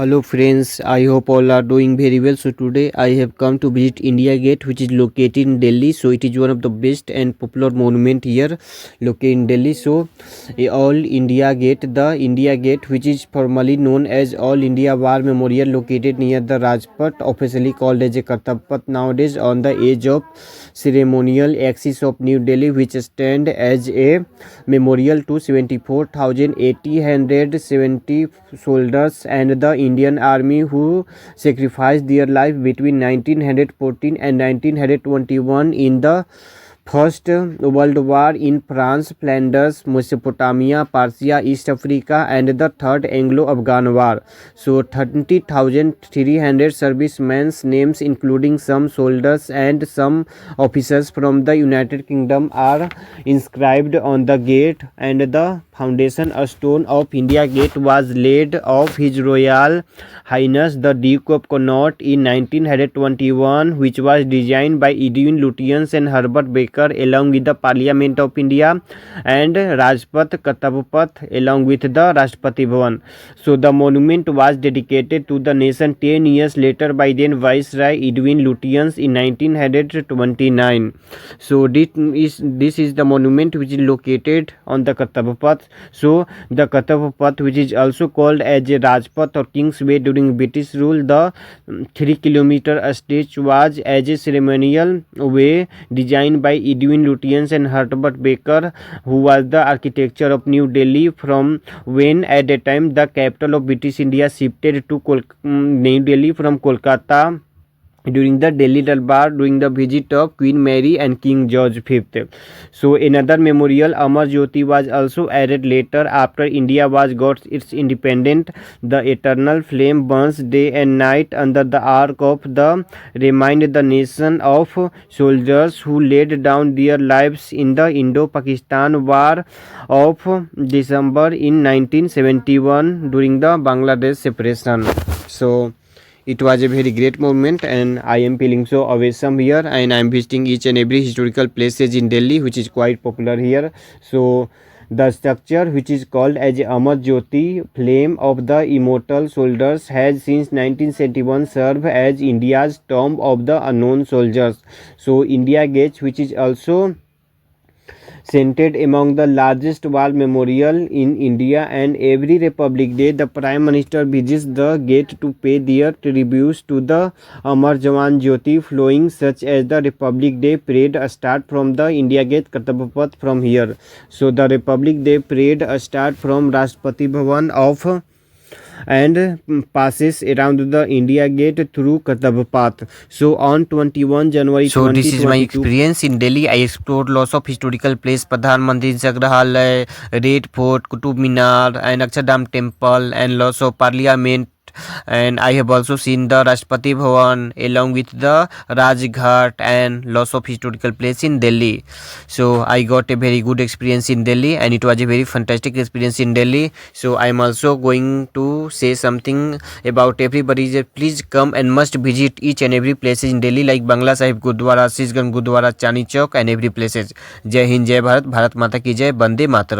Hello friends, I hope all are doing very well. So today I have come to visit India Gate, which is located in Delhi. So it is one of the best and popular monument here located in Delhi. So All India Gate, the India Gate, which is formerly known as All India War Memorial, located near the Rajpath, officially called as a Kartab Path nowadays, on the edge of ceremonial axis of New Delhi, which stand as a memorial to 74,870 soldiers and the Indian Army who sacrificed their life between 1914 and 1921 in the First World War in France, Flanders, Mesopotamia, Persia, East Africa, and the Third Anglo-Afghan War. So 30,300 servicemen's names, including some soldiers and some officers from the United Kingdom, are inscribed on the gate, and the foundation stone of India Gate was laid of His Royal Highness the Duke of Connaught in 1921, which was designed by Edwin Lutyens and Herbert Baker along with the Parliament of India and Rajpath Kartab Path along with the Rashtrapati Bhavan. So the monument was dedicated to the nation 10 years later by then Viceroy Edwin Lutyens in 1929. So this is the monument which is located on the Kartab Path. So the Kartab Path, which is also called as a Rajpath or King's Way during British rule, the 3-kilometer stretch was as a ceremonial way designed by Edwin Lutyens and Herbert Baker, who was the architecture of New Delhi from when at that time the capital of British India shifted to New Delhi from Kolkata during the Delhi Darbar during the visit of Queen Mary and King George V. So another memorial, Amar Jyoti, was also added later after India was got its independence. The eternal flame burns day and night under the arc of the remind the nation of soldiers who laid down their lives in the Indo-Pakistan War of December in 1971 during the Bangladesh separation. So it was a very great moment and I am feeling so awesome here, and I am visiting each and every historical places in Delhi which is quite popular here. So the structure, which is called as Amar Jyoti, flame of the immortal soldiers, has since 1971 served as India's tomb of the unknown soldiers. So India Gate, which is also centered among the largest war memorial in India, and every Republic Day the Prime Minister visits the gate to pay their tributes to the Amar Jawan Jyoti flowing, such as the Republic Day parade start from the India Gate Kartab Path from here. So the Republic Day parade start from Rashtrapati Bhavan of and passes around the India Gate through Kartab Path. So on 21 January So this is my experience in Delhi. I explored lots of historical places, Pradhan Mandir, Sangrahalaya, Red Fort, Qutub Minar and Akshardham Temple, and lots of Parliament. And I have also seen the Rashtrapati Bhavan along with the Rajghat and lots of historical places in Delhi. So I got a very good experience in Delhi and it was a very fantastic experience in Delhi. So I am also going to say something about everybody. Please come and must visit each and every places in Delhi like Bangla Sahib Gurdwara, Sisganj Gurdwara, Chani Chowk and every places. Jai Hind, Jai Bharat, Bharat Mata ki Jai, Bande Mataram.